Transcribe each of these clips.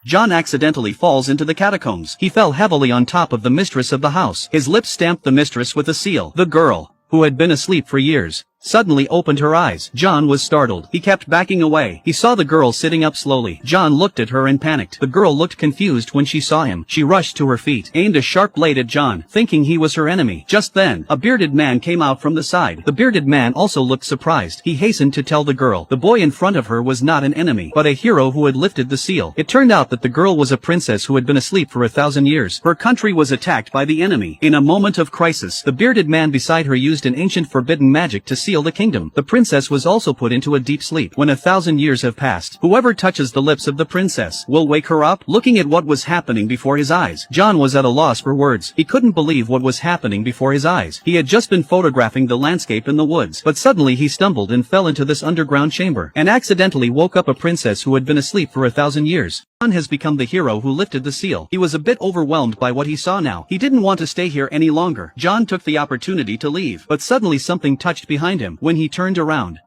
John accidentally falls into the catacombs. He fell heavily on top of the mistress of the house. His lips stamped the mistress with a seal. The girl, who had been asleep for years, suddenly opened her eyes. John was startled. He kept backing away. He saw the girl sitting up slowly. John looked at her and panicked. The girl looked confused when she saw him. She rushed to her feet, aimed a sharp blade at John, thinking he was her enemy. Just then, a bearded man came out from the side. The bearded man also looked surprised. He hastened to tell the girl the boy in front of her was not an enemy, but a hero who had lifted the seal. It turned out that the girl was a princess who had been asleep for 1,000 years. Her country was attacked by the enemy. In a moment of crisis, the bearded man beside her used an ancient forbidden magic to seal the kingdom. The princess was also put into a deep sleep. When 1,000 years have passed, whoever touches the lips of the princess will wake her up. Looking at what was happening before his eyes, John was at a loss for words. He couldn't believe what was happening before his eyes. He had just been photographing the landscape in the woods, but suddenly he stumbled and fell into this underground chamber, and accidentally woke up a princess who had been asleep for 1,000 years. John has become the hero who lifted the seal. He was a bit overwhelmed by what he saw now. He didn't want to stay here any longer. John took the opportunity to leave, but suddenly something touched behind him. When he turned around,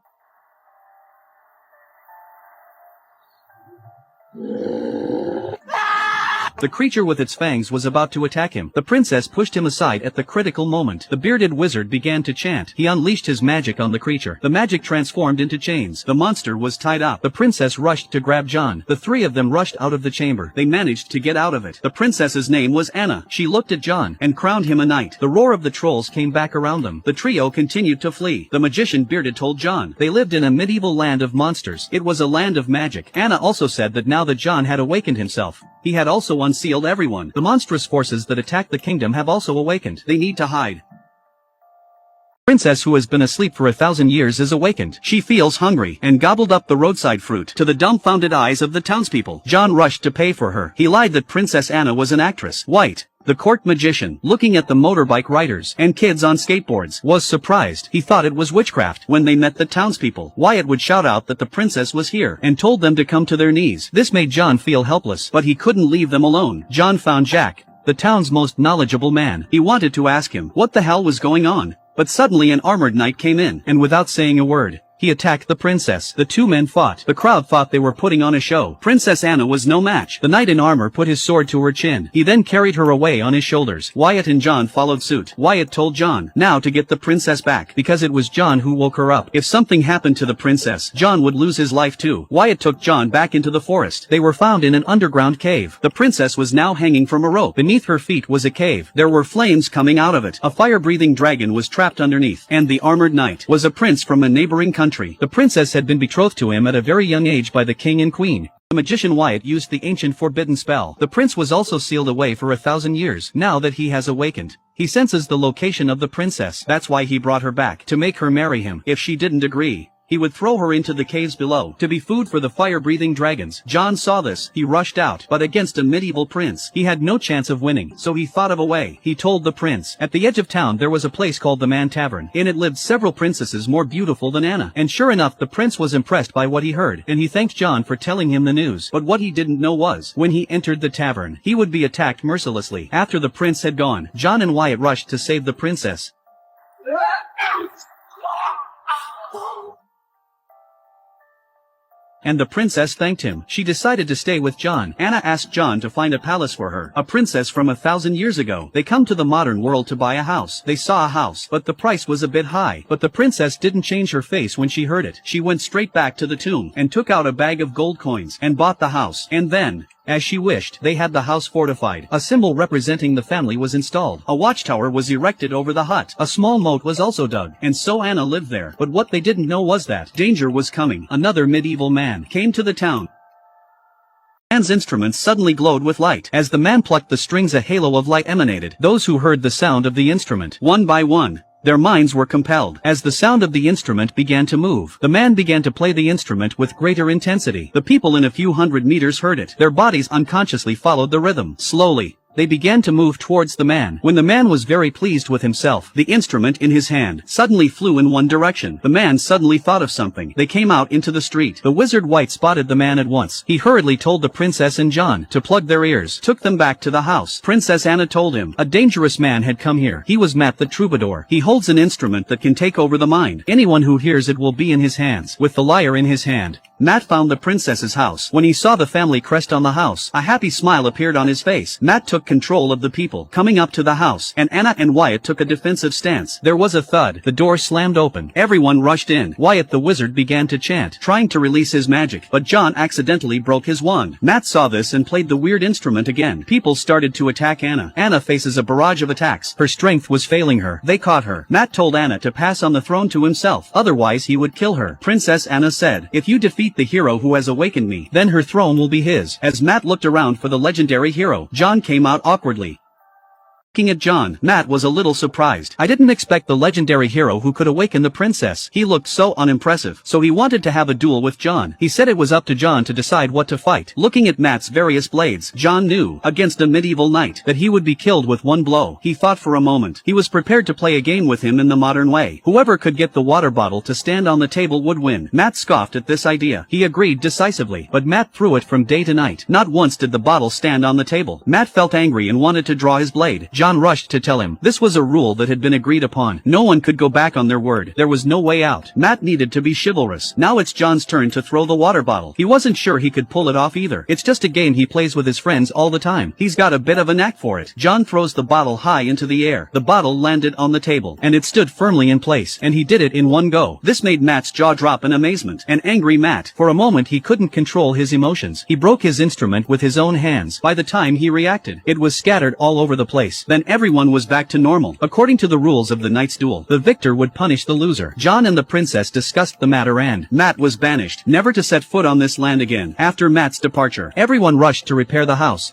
the creature with its fangs was about to attack him. The princess pushed him aside at the critical moment. The bearded wizard began to chant. He unleashed his magic on the creature. The magic transformed into chains. The monster was tied up. The princess rushed to grab John. The three of them rushed out of the chamber. They managed to get out of it. The princess's name was Anna. She looked at John and crowned him a knight. The roar of the trolls came back around them. The trio continued to flee. The magician Bearded told John they lived in a medieval land of monsters. It was a land of magic. Anna also said that now that John had awakened himself, he had also unsealed everyone. The monstrous forces that attacked the kingdom have also awakened. They need to hide. The princess who has been asleep for 1,000 years is awakened. She feels hungry and gobbled up the roadside fruit. To the dumbfounded eyes of the townspeople, John rushed to pay for her. He lied that Princess Anna was an actress. White, the court magician, looking at the motorbike riders and kids on skateboards, was surprised. He thought it was witchcraft. When they met the townspeople, Wyatt would shout out that the princess was here and told them to come to their knees. This made John feel helpless, but he couldn't leave them alone. John found Jack, the town's most knowledgeable man. He wanted to ask him what the hell was going on, but suddenly an armored knight came in, and without saying a word, he attacked the princess. The two men fought. The crowd thought they were putting on a show. Princess Anna was no match. The knight in armor put his sword to her chin. He then carried her away on his shoulders. Wyatt and John followed suit. Wyatt told John now to get the princess back, because it was John who woke her up. If something happened to the princess, John would lose his life too. Wyatt took John back into the forest. They were found in an underground cave. The princess was now hanging from a rope. Beneath her feet was a cave. There were flames coming out of it. A fire-breathing dragon was trapped underneath. And the armored knight was a prince from a neighboring country. The princess had been betrothed to him at a very young age by the king and queen. The magician Wyatt used the ancient forbidden spell. The prince was also sealed away for 1,000 years. Now that he has awakened, he senses the location of the princess. That's why he brought her back, to make her marry him. If she didn't agree, he would throw her into the caves below, to be food for the fire-breathing dragons. John saw this. He rushed out, but against a medieval prince, he had no chance of winning, so he thought of a way. He told the prince, at the edge of town there was a place called the Man Tavern. In it lived several princesses more beautiful than Anna. And sure enough, the prince was impressed by what he heard, and he thanked John for telling him the news. But what he didn't know was, when he entered the tavern, he would be attacked mercilessly. After the prince had gone, John and Wyatt rushed to save the princess. And the princess thanked him. She decided to stay with John. Anna asked John to find a palace for her, a princess from 1,000 years ago. They come to the modern world to buy a house. They saw a house, but the price was a bit high. But the princess didn't change her face when she heard it. She went straight back to the tomb and took out a bag of gold coins and bought the house. And then, as she wished, they had the house fortified. A symbol representing the family was installed. A watchtower was erected over the hut. A small moat was also dug, and so Anna lived there. But what they didn't know was that danger was coming. Another medieval man came to the town. The man's instrument suddenly glowed with light. As the man plucked the strings, a halo of light emanated. Those who heard the sound of the instrument, one by one, their minds were compelled. As the sound of the instrument began to move, the man began to play the instrument with greater intensity. The people in a few hundred meters heard it. Their bodies unconsciously followed the rhythm. Slowly, they began to move towards the man. When the man was very pleased with himself, the instrument in his hand suddenly flew in one direction. The man suddenly thought of something. They came out into the street. The wizard White spotted the man at once. He hurriedly told the princess and John to plug their ears, took them back to the house. Princess Anna told him a dangerous man had come here. He was Matt the troubadour. He holds an instrument that can take over the mind. Anyone who hears it will be in his hands. With the lyre in his hand, Matt found the princess's house. When he saw the family crest on the house, a happy smile appeared on his face. Matt took control of the people coming up to the house, and Anna and Wyatt took a defensive stance. There was a thud. The door slammed open. Everyone rushed in. Wyatt the wizard began to chant, trying to release his magic, but John accidentally broke his wand. Matt saw this and played the weird instrument again. People started to attack Anna. Anna faces a barrage of attacks. Her strength was failing her. They caught her. Matt told Anna to pass on the throne to himself, otherwise he would kill her. Princess Anna said, "If you defeat the hero who has awakened me, then her throne will be his." As Matt looked around for the legendary hero, John came out awkwardly. Looking at John, Matt was a little surprised. "I didn't expect the legendary hero who could awaken the princess." He looked so unimpressive, so he wanted to have a duel with John. He said it was up to John to decide what to fight. Looking at Matt's various blades, John knew, against a medieval knight, that he would be killed with one blow. He thought for a moment. He was prepared to play a game with him in the modern way. Whoever could get the water bottle to stand on the table would win. Matt scoffed at this idea. He agreed decisively, but Matt threw it from day to night. Not once did the bottle stand on the table. Matt felt angry and wanted to draw his blade. John rushed to tell him. This was a rule that had been agreed upon. No one could go back on their word. There was no way out. Matt needed to be chivalrous. Now it's John's turn to throw the water bottle. He wasn't sure he could pull it off either. It's just a game he plays with his friends all the time. He's got a bit of a knack for it. John throws the bottle high into the air. The bottle landed on the table, and it stood firmly in place, and he did it in one go. This made Matt's jaw drop in amazement. An angry Matt. For a moment he couldn't control his emotions. He broke his instrument with his own hands. By the time he reacted, it was scattered all over the place. Then everyone was back to normal. According to the rules of the knight's duel, the victor would punish the loser. John and the princess discussed the matter and Matt was banished, never to set foot on this land again. After Matt's departure, everyone rushed to repair the house.